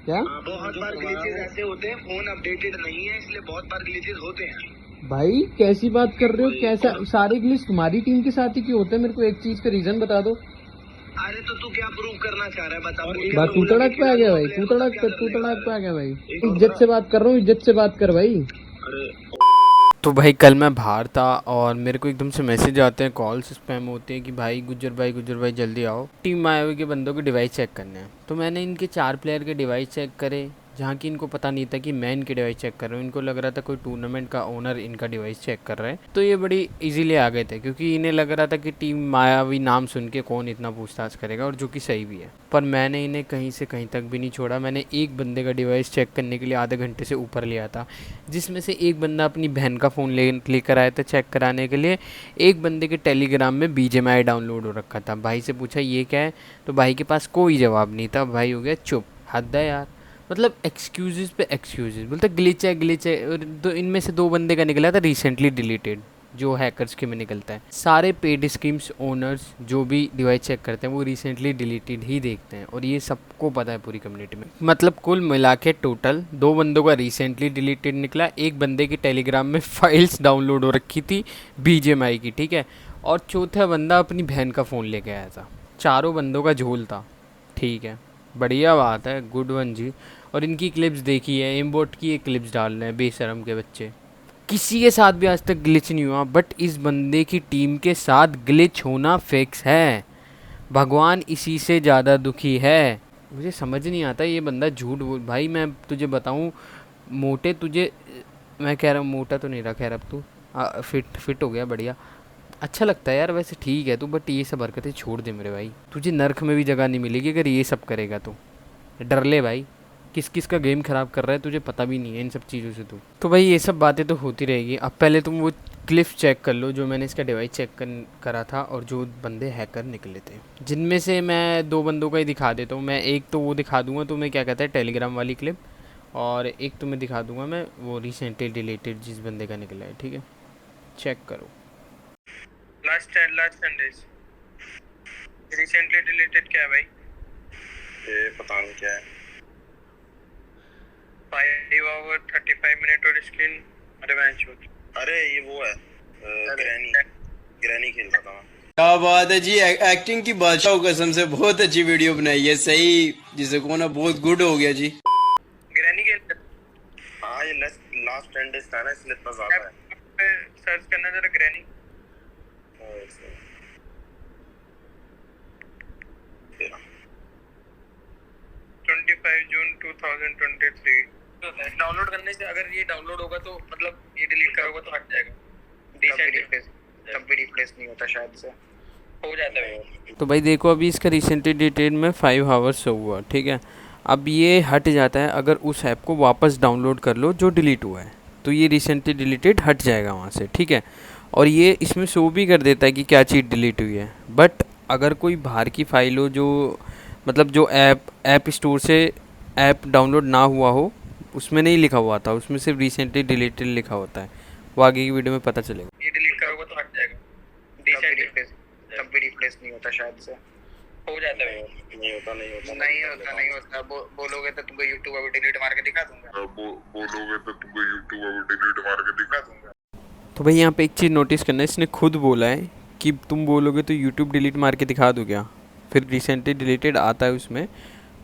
क्या बहुत बार ग्लिचेस ऐसे होते हैं, फोन अपडेटेड नहीं है इसलिए बहुत बार ग्लिचेस होते हैं। भाई कैसी बात कर रहे हो? कैसा सारे ग्लिच तुम्हारी टीम के साथ ही क्यों होते हैं? मेरे को एक चीज का रीजन बता दो। अरे तो तू क्या प्रूव करना चाह रहा है बता। बस तू तड़क पे आ गया भाई, तू तड़क पे आ गया भाई। इज्जत से बात कर रहा हूँ, इज्जत से बात कर भाई। तो भाई कल मैं बाहर था और मेरे को एकदम से मैसेज आते हैं, कॉल्स स्पैम होते हैं कि भाई गुज्जर भाई जल्दी आओ, टीम आए हुए के बंदों के डिवाइस चेक करने हैं। तो मैंने इनके 4 प्लेयर के डिवाइस चेक करे, जहाँ की इनको पता नहीं था कि मैं इनके डिवाइस चेक कर रहा हूँ। इनको लग रहा था कोई टूर्नामेंट का ओनर इनका डिवाइस चेक कर रहा है। तो ये बड़ी इजीली आ गए थे, क्योंकि इन्हें लग रहा था कि टीम मायावी नाम सुन के कौन इतना पूछताछ करेगा, और जो कि सही भी है। पर मैंने इन्हें कहीं से कहीं तक भी नहीं छोड़ा। मैंने एक बंदे का डिवाइस चेक करने के लिए आधे घंटे से ऊपर लिया था, जिसमें से एक बंदा अपनी बहन का फ़ोन लेकर आया था चेक कराने के लिए। एक बंदे के टेलीग्राम में BGMI डाउनलोड हो रखा था। भाई से पूछा ये क्या है, तो भाई के पास कोई जवाब नहीं था। भाई हो गया चुप। हद है यार, मतलब एक्सक्यूजेस पे एक्सक्यूजेस, बोलते ग्लिच है। और तो इनमें से 2 बंदे का निकला था रिसेंटली डिलीटेड, जो हैकर्स के में निकलता है। सारे पेड स्कीम्स ओनर्स जो भी डिवाइस चेक करते हैं वो रिसेंटली डिलीटेड ही देखते हैं, और ये सबको पता है पूरी कम्युनिटी में। मतलब कुल मिला के टोटल 2 बंदों का रिसेंटली डिलीटेड निकला, एक बंदे की टेलीग्राम में फाइल्स डाउनलोड हो रखी थी BGMI की, ठीक है, और चौथा बंदा अपनी बहन का फ़ोन लेके आया था। चारों बंदों का झोल था, ठीक है, बढ़िया बात है, गुड वन जी। और इनकी क्लिप्स देखी है, एमबोट की एक क्लिप्स डाल रहे हैं बेशरम के बच्चे। किसी के साथ भी आज तक ग्लिच नहीं हुआ, बट इस बंदे की टीम के साथ ग्लिच होना फिक्स है। भगवान इसी से ज़्यादा दुखी है। मुझे समझ नहीं आता ये बंदा झूठ बोल। भाई मैं तुझे बताऊं, मोटे तुझे, मैं कह रहा हूँ मोटा तो नहीं रहा, खैर अब तू फिट हो गया, बढ़िया, अच्छा लगता है यार वैसे, ठीक है तू, बट ये सब हरकतें छोड़ दे मेरे भाई। तुझे नर्क में भी जगह नहीं मिलेगी अगर ये सब करेगा तो। डर ले भाई, किस किस का गेम ख़राब कर रहा है तुझे पता भी नहीं है इन सब चीज़ों से तो भाई ये सब बातें तो होती रहेगी। अब पहले तुम वो क्लिप चेक कर लो जो मैंने इसका डिवाइस चेक करा था, और जो बंदे हैकर निकले थे, जिनमें से मैं 2 बंदों का ही दिखा देता हूँ। मैं एक तो वो दिखा दूंगा तुम्हें, क्या कहता है, टेलीग्राम वाली क्लिप, और एक तुम्हें दिखा दूंगा मैं वो रिसेंटली डिलीटेड जिस बंदे का निकला है, ठीक है, चेक करो। लास्ट 10 डेज रिसेंटली डिलीटेड क्या है भाई? ये पता नहीं क्या है। 5 आवर 35 मिनट और स्क्रीन रिवेंज शूट। अरे ये वो है ग्रैनी खेल रहा था। क्या बात है जी, एक्टिंग की बादशाह कसम से बहुत अच्छी वीडियो बनाई है, सही जिसे को ना बहुत गुड हो गया जी। ग्रैनी खेल, हाँ ये लास्ट 10 डेज था ना, इसलिए इतना ज्यादा है। सर्च करना जरा ग्रैनी। 25 जून 2023 डाउनलोड करने से, अगर ये डाउनलोड होगा तो मतलब ये डिलीट करोगे तो हट जाएगा। तब भी रिप्लेस नहीं होता, शायद से हो जाता है। तो भाई देखो अभी इसका रिसेंटली डिलीटेड में 5 आवर्स हुआ, ठीक है। अब ये हट जाता है अगर उस ऐप को वापस डाउनलोड कर लो जो डिलीट हुआ है, तो ये रिसेंटली डिलीटेड हट जाएगा वहाँ से, ठीक है। और ये इसमें शो भी कर देता है कि क्या चीज़ डिलीट हुई है। बट अगर कोई बाहर की फाइल हो, जो मतलब जो ऐप स्टोर से ऐप डाउनलोड ना हुआ हो, उसमें नहीं लिखा हुआ था, उसमें सिर्फ रिसेंटली डिलीटेड लिखा होता है, वो आगे की वीडियो में पता चलेगा। ये डिलीट करोगे तो हट जाएगा। तब भी रिप्लेस नहीं होता, शायद से हो जाता है। नहीं होता। बोलोगे तो तुमको यूट्यूब अभी डिलीट मार के दिखा दूंगा। तो भाई यहाँ पे एक चीज़ नोटिस करना है, इसने खुद बोला है कि तुम बोलोगे तो यूट्यूब डिलीट मार के दिखा दूँ क्या। फिर रिसेंटली डिलीटेड आता है उसमें,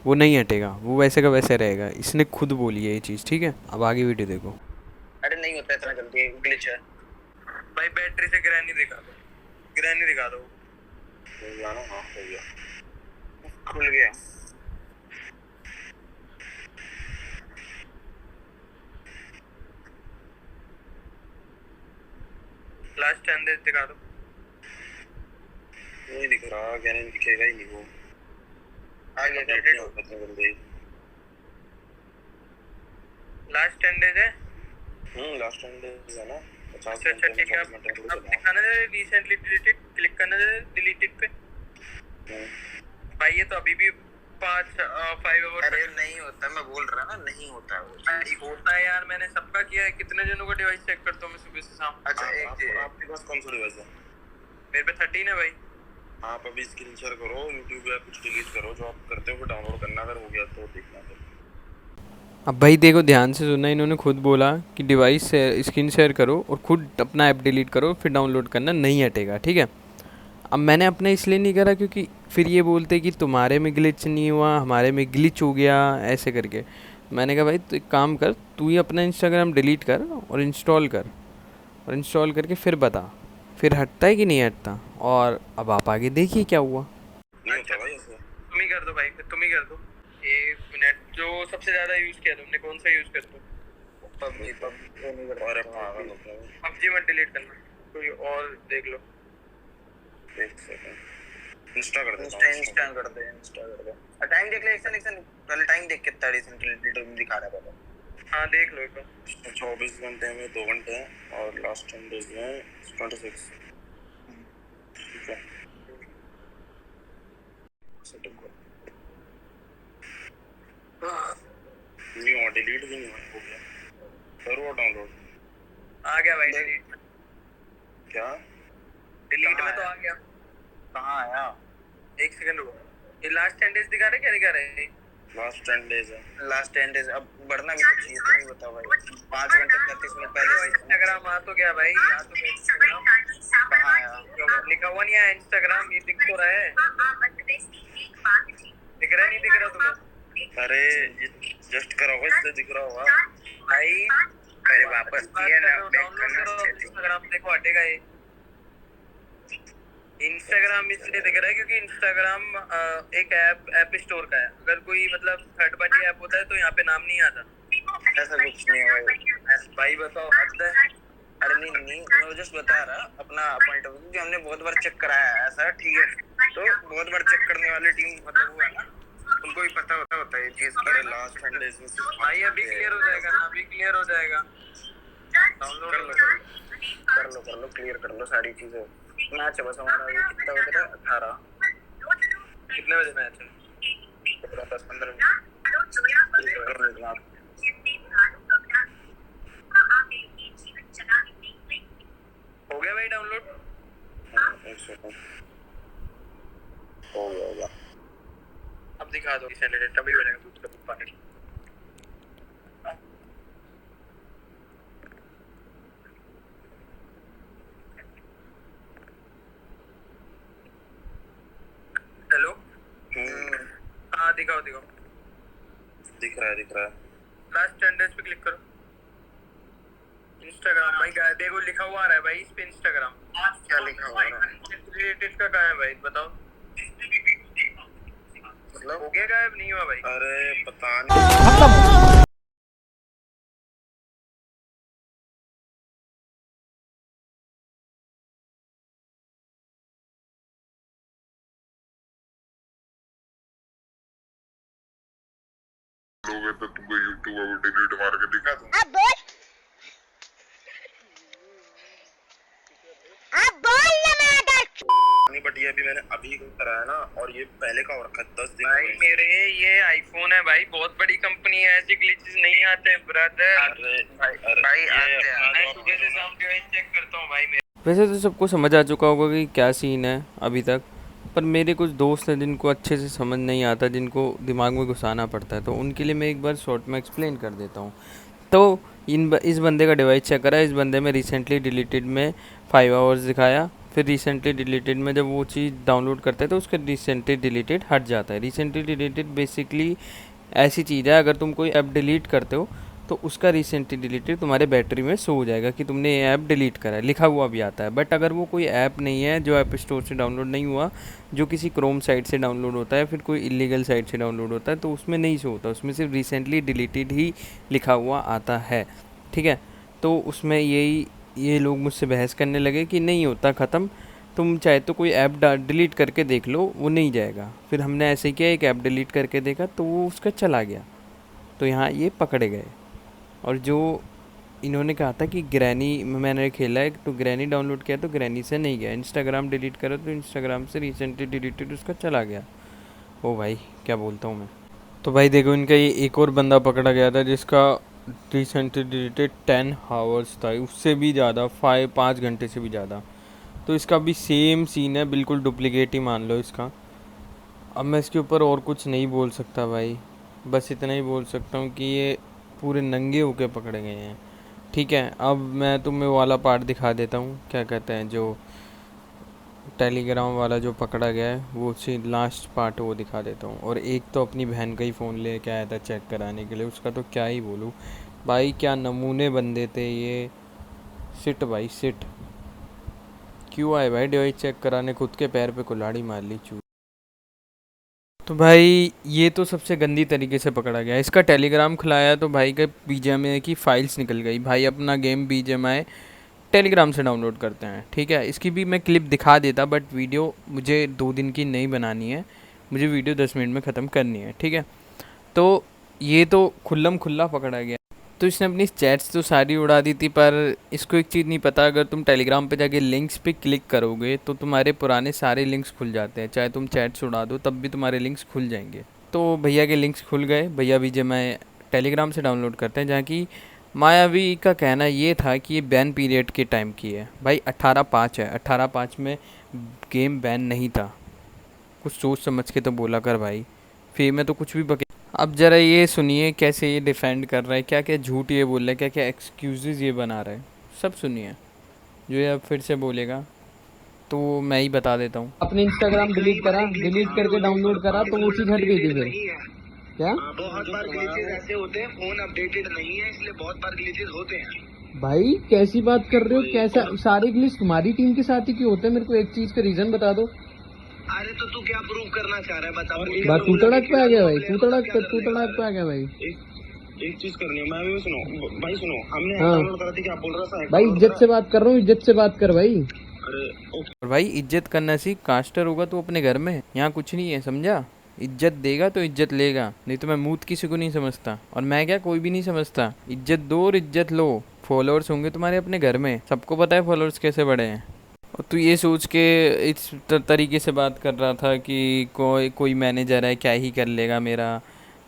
वो नहीं हटेगा, वो वैसे का वैसे रहेगा। इसने खुद बोली है ये चीज़, ठीक है। अब आगे वीडियो देखो। अरे नहीं होता इतना जल्दी, ग्लिच है भाई। बैटरी से ग्रैनी दिखा दो। हाँ हो गया, खुल गया। लास्ट 10 डेज दिखा दो। नहीं दिख रहा, क्या नहीं दिखेगा ही नहीं वो। आगे अपडेट हो इतने जल्दी। लास्ट 10 डेज है। लास्ट 10 डेज है ना। अच्छा ठीक है, अब दिखाना है रिसेंटली डिलीटेड, क्लिक करना है डिलीटेड पे। भाई ये तो अभी भी 5 आवर। अरे नहीं होता, मैं बोल रहा ना, नहीं होता वो। अरे होता है यार, मैंने सबका किया है। कितने जनों का डिवाइस चेक करता हूँ मैं सुबह से शाम। अच्छा आपके पास कौन सा डिवाइस है? मेरे पे 13 है भाई। आप अभी स्क्रीन शेयर करो, यूट्यूब या कुछ डिलीट करो जो आप करते हो, फिर डाउनलोड करना, अगर हो गया तो देखना। अब भाई देखो ध्यान से सुनना, इन्होंने खुद बोला कि डिवाइस स्क्रीन शेयर करो और खुद अपना ऐप डिलीट करो फिर डाउनलोड करना, नहीं हटेगा, ठीक है। अब मैंने अपना इसलिए नहीं करा क्योंकि फिर ये बोलते कि तुम्हारे में ग्लिच नहीं हुआ, हमारे में ग्लिच हो गया, ऐसे करके। मैंने कहा भाई तो एक काम कर, तू ही अपना इंस्टाग्राम डिलीट कर और इंस्टॉल कर, और इंस्टॉल करके फिर बता फिर हटता है कि नहीं हटता। और अब आप आगे देखिए क्या हुआ। नहीं होता भाई ऐसे। तुम ही कर दो भाई, फिर तुम ही कर दो। 1 मिनट, जो सबसे ज्यादा यूज किया तुमने, कौन सा यूज करते हो? पबजी तो नहीं करता। अरे पागल हो गया। पबजी मत डिलीट करना, कोई और देख लो। एक सेकंड, इंस्टा कर दे। इंस्टा कर दे। टाइम देख ले, एक्शन पहले टाइम देख कितना रिसेंटली दिखा रहा है पहले। हाँ देख लो एक बार। 24 घंटे में 2 घंटे हैं और लास्ट 10 डेज में 26। ठीक है, सेटिंग कर। नहीं हुआ, डिलीट भी नहीं हुआ, हो गया। करो डाउनलोड। आ गया भाई डिलीट। क्या डिलीट में तो आ गया। कहाँ आया? 1 सेकंड रुको, ये लास्ट 10 डेज दिखा रहे, क्या दिखा रहे? लास्ट 10 डेज है। Last 10 days. अब बढ़ना भी तो चाहिए, तुम ही बताओ भाई। 5 घंटे 35 मिनट पहले से इंस्टाग्राम आ तो गया भाई, आ तो गया इंस्टाग्राम। कहाँ आया? लिखा हुआ नहीं है इंस्टाग्राम, ये दिख तो रहा है। दिख रहा नहीं, दिख रहा तुम्हें? अरे ये जस्ट करा होगा इसलिए दिख रहा होगा भाई अरे वापस किया ना, बैक डाउनलोड करना करो सेटिंग। इंस्टाग्राम, देखो हटेगा ये। इंस्टाग्राम इसलिए दिख रहा है क्योंकि इंस्टाग्राम एक ऐप स्टोर का है। अगर कोई मतलब थर्ड पार्टी ऐप होता है तो यहाँ पे नाम नहीं आता। ऐसा कुछ नहीं है भाई। भाई बताओ, हद है। अरे नहीं, मैं जस्ट बता रहा अपना पॉइंट ऑफ व्यू कि हमने बहुत बार चेक कराया है ऐसा, ठीक है। तो बहुत बार चेक करने वाली टीम मतलब वो है ना, उनको भी पता होता है ये चीज। अरे लास्ट 10 डेज में सिर्फ भाई अभी क्लियर हो जाएगा ना, अभी क्लियर हो जाएगा। डाउनलोड कर लो क्लियर कर लो सारी चीजें। मैच है बस हमारा, अभी कितना बज रहा है? 18। कितने बजे मैच है? 10-15 मिनट। हो गया भाई डाउनलोड। एक सेकंड हो गया। अब दिखा दो सैटरडे, तभी हो जाएगा दूसरा पार्टी। हेलो, हाँ दिखाओ। दिख रहा है। लास्ट 10 डेज पे क्लिक करो। इंस्टाग्राम भाई देखो लिखा हुआ आ रहा है भाई इस पे इंस्टाग्राम। क्या लिखा हुआ है? रिलेटेड का कहाँ है भाई बताओ? मतलब हो गया गायब, नहीं हुआ भाई। अरे पता नहीं। लोगे तो तुमको यूट्यूब अब डिलीट मार के दिखा दूं। नहीं बट ये अभी मैंने अभी कराया ना, और ये पहले का हो रखा है 10 दिन हो भाई गए। मेरे ये आईफोन है भाई, बहुत बड़ी कंपनी है, ऐसे ग्लिचेस नहीं आते ब्रदर। अरे भाई ये आते हैं। अपना मैं जो सुबह से शाम डिवाइस चेक करता हूँ भाई। वैसे तो सबको समझ आ चुका होगा कि क्या सीन है अभी तक, पर मेरे कुछ दोस्त हैं जिनको अच्छे से समझ नहीं आता, जिनको दिमाग में घुसाना पड़ता है, तो उनके लिए मैं एक बार शॉर्ट में एक्सप्लेन कर देता हूँ। तो इस बंदे का डिवाइस चेक करा, इस बंदे में रिसेंटली डिलीटेड में 5 आवर्स दिखाया, फिर रिसेंटली डिलीटेड में जब वो चीज़ डाउनलोड करता है तो उसका रिसेंटली डिलीटेड हट जाता है। रिसेंटली डिलीटेड बेसिकली ऐसी चीज़ है, अगर तुम कोई ऐप डिलीट करते हो तो उसका रिसेंटली डिलीटेड तुम्हारे बैटरी में शो हो जाएगा कि तुमने ये ऐप डिलीट करा है, लिखा हुआ भी आता है। बट अगर वो कोई ऐप नहीं है जो ऐप स्टोर से डाउनलोड नहीं हुआ, जो किसी क्रोम साइट से डाउनलोड होता है, फिर कोई इलीगल साइट से डाउनलोड होता है, तो उसमें नहीं शो होता, उसमें सिर्फ रिसेंटली डिलीटेड ही लिखा हुआ आता है, ठीक है। तो उसमें ये लोग मुझसे बहस करने लगे कि नहीं होता ख़त्म, तुम चाहे तो कोई ऐप डिलीट करके देख लो, वो नहीं जाएगा। फिर हमने ऐसे किया, एक ऐप डिलीट करके देखा तो वो उसका चला गया, तो यहाँ ये पकड़े गए। और जो इन्होंने कहा था कि ग्रैनी मैंने खेला है तो ग्रैनी डाउनलोड किया तो ग्रैनी से नहीं गया, इंस्टाग्राम डिलीट करा तो इंस्टाग्राम से रिसेंटली डिलीटेड उसका चला गया। ओ भाई क्या बोलता हूँ मैं। तो भाई देखो इनका ये एक और बंदा पकड़ा गया था जिसका रिसेंटली डिलीटेड 10 आवर्स था, उससे भी ज़्यादा 5 घंटे से भी ज़्यादा। तो इसका भी सेम सीन है, बिल्कुल डुप्लीकेट ही मान लो इसका। अब मैं इसके ऊपर और कुछ नहीं बोल सकता भाई, बस इतना ही बोल सकता हूँ कि ये पूरे नंगे होके पकड़े गए हैं। ठीक है, अब मैं तुम्हें वो वाला पार्ट दिखा देता हूँ, क्या कहते हैं जो टेलीग्राम वाला जो पकड़ा गया है वो उसी लास्ट पार्ट वो दिखा देता हूँ। और एक तो अपनी बहन का ही फ़ोन ले के आया था चेक कराने के लिए, उसका तो क्या ही बोलूँ भाई, क्या नमूने बंदे थे ये। सिट भाई सिट, क्यों आए भाई डिवाइस चेक कराने, खुद के पैर पे कुल्हाड़ी मार ली चू। तो भाई ये तो सबसे गंदी तरीके से पकड़ा गया। इसका टेलीग्राम खुलाया तो भाई के बीजीएमआई की फाइल्स निकल गई। भाई अपना गेम बीजीएमआई टेलीग्राम से डाउनलोड करते हैं। ठीक है, इसकी भी मैं क्लिप दिखा देता, बट वीडियो मुझे 2 दिन की नहीं बनानी है, मुझे वीडियो 10 मिनट में ख़त्म करनी है। ठीक है, तो ये तो खुल्लम खुल्ला पकड़ा गया। तो इसने अपनी चैट्स तो सारी उड़ा दी थी, पर इसको एक चीज़ नहीं पता, अगर तुम टेलीग्राम पे जाके लिंक्स पे क्लिक करोगे तो तुम्हारे पुराने सारे लिंक्स खुल जाते हैं, चाहे तुम चैट्स उड़ा दो तब भी तुम्हारे लिंक्स खुल जाएंगे। तो भैया के लिंक्स खुल गए। भैया बीजीएमआई टेलीग्राम से डाउनलोड करते हैं, जहाँ की मायावी का कहना ये था कि ये बैन पीरियड के टाइम की है। भाई 18/5 है, 18/5 में गेम बैन नहीं था। कुछ सोच समझ के तो बोला कर भाई, फिर में तो कुछ भी बके। अब ज़रा ये सुनिए कैसे ये डिफेंड कर रहा है, क्या क्या झूठ ये बोल रहा है, क्या क्या एक्सक्यूज़ेस ये बना रहा है, सब सुनिए। जो ये अब फिर से बोलेगा तो मैं ही बता देता हूँ। अपने इंस्टाग्राम डिलीट करा, डिलीट करके डाउनलोड करा तो वो चीज हट गई थी फिर क्या? बहुत बार ग्लिचेस ऐसे होते हैं, फोन अपडेटेड नहीं है इसलिए बहुत बार ग्लिचेस होते हैं। भाई कैसी बात कर रहे हो, कैसा सारे ग्लिच तुम्हारी टीम के साथ ही क्यों होते हैं? मेरे को एक चीज का रीजन बता दो। अरे तो तू क्या प्रूव करना चाह रहा है बता। बात तू तड़क पे आ गया भाई, तू तड़क पे आ गया भाई। एक चीज करनी है, मैं भी सुनो भाई, सुनो हमने हाँ। डाउनलोड करा थी, क्या बोल रहा था भाई इज्जत से बात कर रहा हूँ, इज्जत से बात कर भाई। अरे और भाई इज्जत करना सीख, कास्टर होगा तो अपने घर में, यहाँ कुछ नहीं है समझा। इज्जत देगा तो इज्जत लेगा, नहीं तो मैं मूत किसी को नहीं समझता, और मैं क्या कोई भी नहीं समझता। इज्जत दो और इज्जत लो। फॉलोअर्स होंगे तुम्हारे अपने घर में, सबको पता है फॉलोअर्स कैसे बढ़े हैं। और तू ये सोच के इस तरीके से बात कर रहा था कि कोई मैनेजर है क्या ही कर लेगा मेरा।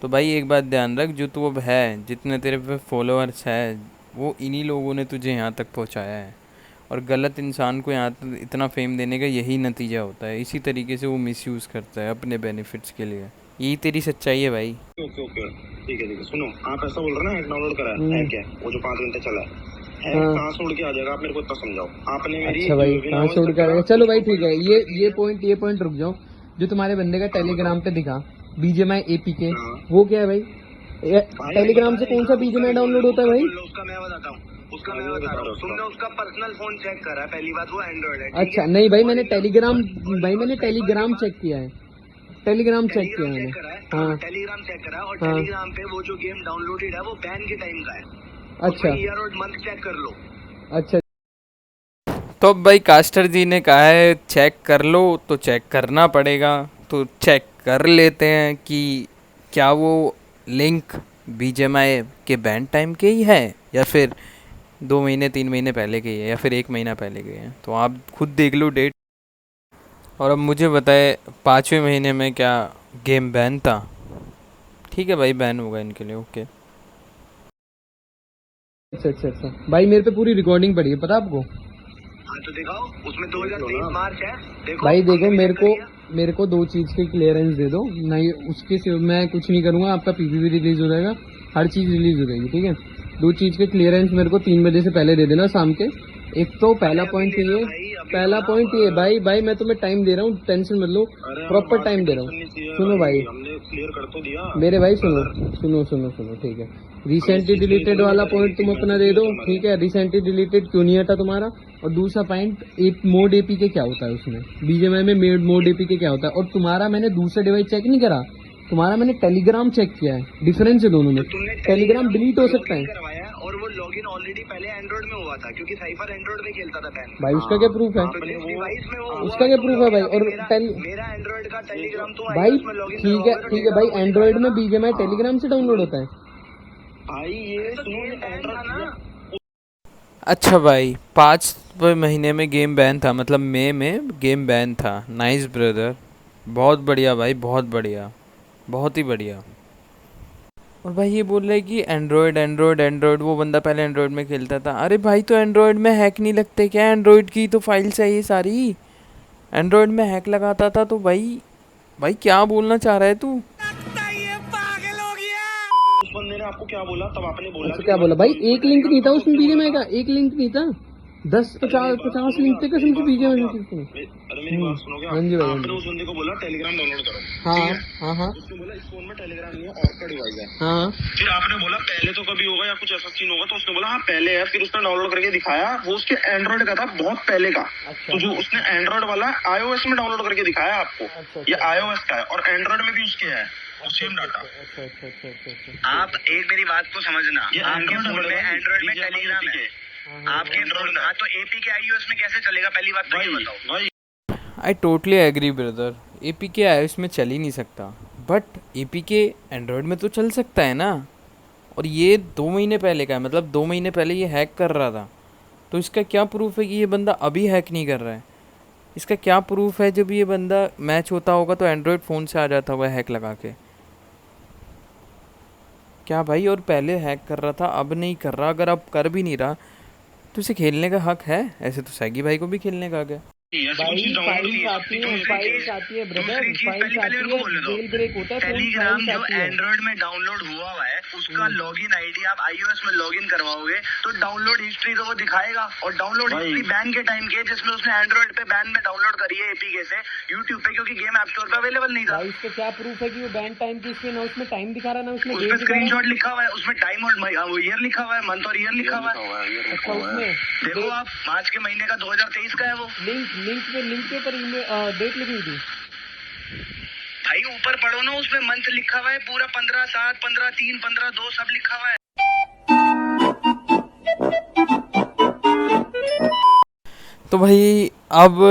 तो भाई एक बात ध्यान रख, जो तू अब है, जितने तेरे पे फॉलोअर्स है, वो इन्हीं लोगों ने तुझे यहाँ तक पहुँचाया है। और गलत इंसान को यहाँ तक इतना फेम देने का यही नतीजा होता है। इसी तरीके से वो मिसयूज़ करता है अपने बेनिफिट्स के लिए। यही तेरी सच्चाई है भाई। ओके ओके ठीक है सुनो, आप ऐसा बोल रहे हैं ना, डाउनलोड करा है क्या वो जो 5 घंटे चला है, कहाँ से उड़ के आ जाएगा, आप मेरे को इतना समझाओ। आपने मेरी अच्छा भाई कहाँ से उड़ के आएगा? चलो भाई ठीक है, ये पॉइंट रुक जाओ। जो तुम्हारे बंदे का टेलीग्राम पे दिखा बीजीएमआई एपीके, वो क्या है भाई? टेलीग्राम से कौन सा बीजीएमआई डाउनलोड होता है भाई? उसका मैं बताता हूँ, तुमने उसका पर्सनल फोन चेक करा है, पहली बात वो एंड्रॉइड है। अच्छा नहीं भाई, मैंने टेलीग्राम चेक किया है, टेलीग्राम चेक किया मैंने। हाँ टेलीग्राम चेक करा, और हाँ। टेलीग्राम पे वो जो गेम डाउनलोडेड है वो बैन के टाइम का है। अच्छा ईयर और मंथ चेक कर लो। अच्छा, तो अब भाई कास्टर जी ने कहा है चेक कर लो, तो चेक करना पड़ेगा। तो चेक कर लेते हैं कि क्या वो लिंक बीजीएमआई के बैन टाइम के ही है, या फिर 2 महीने 3 महीने पहले के ही है, या फिर 1 महीना पहले के है। तो आप खुद देख लो डेट, और अब मुझे बताए 5वें महीने में क्या गेम बैन था। ठीक है भाई, बैन होगा इनके लिए। ओके अच्छा भाई, मेरे पे पूरी रिकॉर्डिंग पड़ी है, पता आपको? हाँ तो दिखाओ, उसमें 2023 मार्च है। देखो भाई देखो, मेरे को 2 चीज की क्लियरेंस दे दो, नहीं उसके सिवा मैं कुछ नहीं करूंगा। आपका पीपीवी रिलीज हो जाएगा, हर चीज रिलीज हो जाएगी, ठीक है? 2 चीज के क्लियरेंस मेरे को 3 बजे से पहले दे देना शाम के। एक तो पहला पॉइंट ये भाई मैं तुम्हें टाइम दे रहा हूँ, टेंशन मत लो, प्रॉपर टाइम दे रहा हूँ। सुनो भाई, हमने क्लियर कर तो दिया मेरे भाई सुनो ठीक है। रिसेंटली डिलीटेड वाला पॉइंट तुम अपना दे दो, ठीक है? रिसेंटली डिलीटेड क्यों नहीं हटा तुम्हारा? और दूसरा पॉइंट मोड एपीके क्या होता है उसमें, बीजीएमआई में मोड एपीके क्या होता है? और तुम्हारा मैंने दूसरा डिवाइस चेक नहीं करा, तुम्हारा मैंने टेलीग्राम चेक किया है, डिफरेंस है दोनों में। टेलीग्राम डिलीट हो सकता है और वो लॉगिन ऑलरेडी पहले एंड्रॉइड में हुआ था, क्योंकि साइफर एंड्रॉइड में खेलता था बैन। भाई उसका क्या प्रूफ है? डिवाइस में वो उसका क्या प्रूफ है भाई? और मेरा एंड्रॉइड का टेलीग्राम तो भाई ठीक है भाई, एंड्रॉइड में बीजीएमआई टेलीग्राम से डाउनलोड होता है भाई। ये सुनो, अच्छा भाई, 5वें महीने में गेम बैन था, मतलब मई में गेम बैन था। नाइस ब्रदर, बहुत बढ़िया भाई, बहुत बढ़िया, बहुत ही बढ़िया। और भाई ये बोल रहा है कि एंड्रॉयड, वो बंदा पहले एंड्रॉयड में खेलता था। अरे भाई तो एंड्रॉयड में हैक नहीं लगते क्या? एंड्रॉयड की तो फाइल्स है ये सारी, एंड्रॉयड में हैक लगाता था। तो भाई क्या बोलना चाह रहा है तू? उस बंदे ने आपको क्या बोला तब आपने बोला अच्छा क्या बोला भाई, एक लिंक नहीं था उसमें बीजेएमआई का, एक लिंक नहीं था, 10-50 लिंक थे कसम से बीजेएमआई में। अरे मेरी बात सुनोगे हाँ जी आप? भाई, आपने उस बंदे को बोला टेलीग्राम डाउनलोड करो, हाँ हाँ उसने बोला इस फोन में टेलीग्राम नहीं है और का डिवाइस है। हाँ फिर आपने बोला पहले तो कभी होगा या कुछ ऐसा सीन होगा, तो उसने बोला हाँ पहले है, फिर उसने डाउनलोड करके दिखाया, वो उसके एंड्रॉइड का था बहुत पहले का। तो जो उसने एंड्रॉइड वाला iOS में डाउनलोड करके दिखाया आपको, ये iOS का है और एंड्रॉइड में भी उसके है सेम डाटा। आप एक मेरी बात को समझना, आपके फोन में एंड्रॉइड में टेलीग्राम है, आपके फोन में, हाँ तो APK iOS में कैसे चलेगा, पहली बात तो ये बताओ। I totally agree brother, APK iOS में चल ही नहीं सकता, बट APK एंड्रॉयड में तो चल सकता है ना। और ये 2 महीने पहले का है, मतलब 2 महीने पहले ये हैक कर रहा था, तो इसका क्या प्रूफ है कि ये बंदा अभी हैक नहीं कर रहा है? इसका क्या प्रूफ है जब ये बंदा मैच होता होगा तो एंड्रॉयड फ़ोन से आ जाता होगा हैक लगा के? क्या भाई, और पहले हैक कर रहा था अब नहीं कर रहा, अगर अब कर भी नहीं रहा तो इसे खेलने का हक है? ऐसे तो सैगी भाई को भी खेलने का हक है। भाई फाइल्स आती है ब्रदर, फाइल्स आती है, जेल ब्रेक होता है, टेलीग्राम फाइल्स जो आती है। एंड्रॉइड में डाउनलोड हुआ हुआ है उसका लॉगिन आईडी आप iOS में लॉगिन करवाओगे तो डाउनलोड हिस्ट्री तो वो दिखाएगा, और डाउनलोड हिस्ट्री बैन के टाइम की है जिसमें उसने एंड्रॉइड पे बैन में डाउनलोड करी है APK से यूट्यूब पे, क्योंकि गेम ऐप स्टोर पे अवेलेबल नहीं था। भाई इसका क्या प्रूफ है कि वो बैन टाइम की, इसमें ना उसमें टाइम दिखा रहा, ना उसमें उसमें डेट दिखा रहा। स्क्रीनशॉट लिखा हुआ है, उसमें टाइम और ईयर लिखा हुआ है, मंथ और ईयर लिखा हुआ है। अच्छा उसमें देखो आप मार्च के महीने का 2023 का है वो। लिंक के ऊपर डेट लिखी हुई थी। भाई ऊपर पढ़ो ना, उसमें मंथ लिखा हुआ है पूरा, 15/7, 15/3, 15/2 सब लिखा हुआ है। तो भाई अब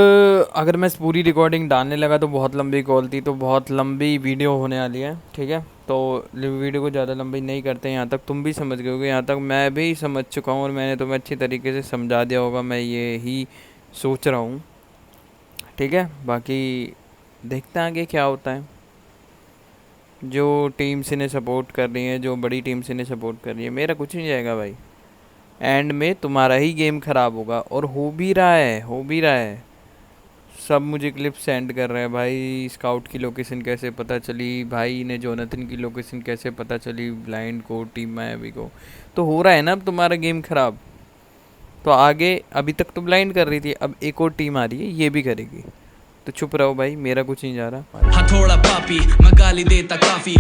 अगर मैं इस पूरी रिकॉर्डिंग डालने लगा तो बहुत लंबी कॉल थी, तो बहुत लंबी वीडियो होने वाली है, ठीक है। तो वीडियो को ज़्यादा लंबी नहीं करते, यहाँ तक तुम भी समझ गए होगे, यहाँ तक मैं भी समझ चुका हूँ और मैंने तुम्हें अच्छी तरीके से समझा दिया होगा, मैं ये ही सोच रहा हूँ, ठीक है। बाकी देखते हैं आगे क्या होता है। जो टीम्स इन्हें सपोर्ट कर रही हैं, जो बड़ी टीम्स इन्हें सपोर्ट कर रही है, मेरा कुछ नहीं जाएगा भाई, एंड में तुम्हारा ही गेम ख़राब होगा, और हो भी रहा है। सब मुझे क्लिप सेंड कर रहे हैं भाई, स्काउट की लोकेशन कैसे पता चली, भाई ने जोनाथन की लोकेशन कैसे पता चली, ब्लाइंड को, टीम मायावी को, तो हो रहा है ना अब तुम्हारा गेम ख़राब। तो आगे अभी तक तो ब्लाइंड कर रही थी, अब एक और टीम आ रही है, ये भी करेगी, तो चुप रहो भाई, मेरा कुछ नहीं जा रहा। हथौड़ा पापी मैं गाली देता काफी,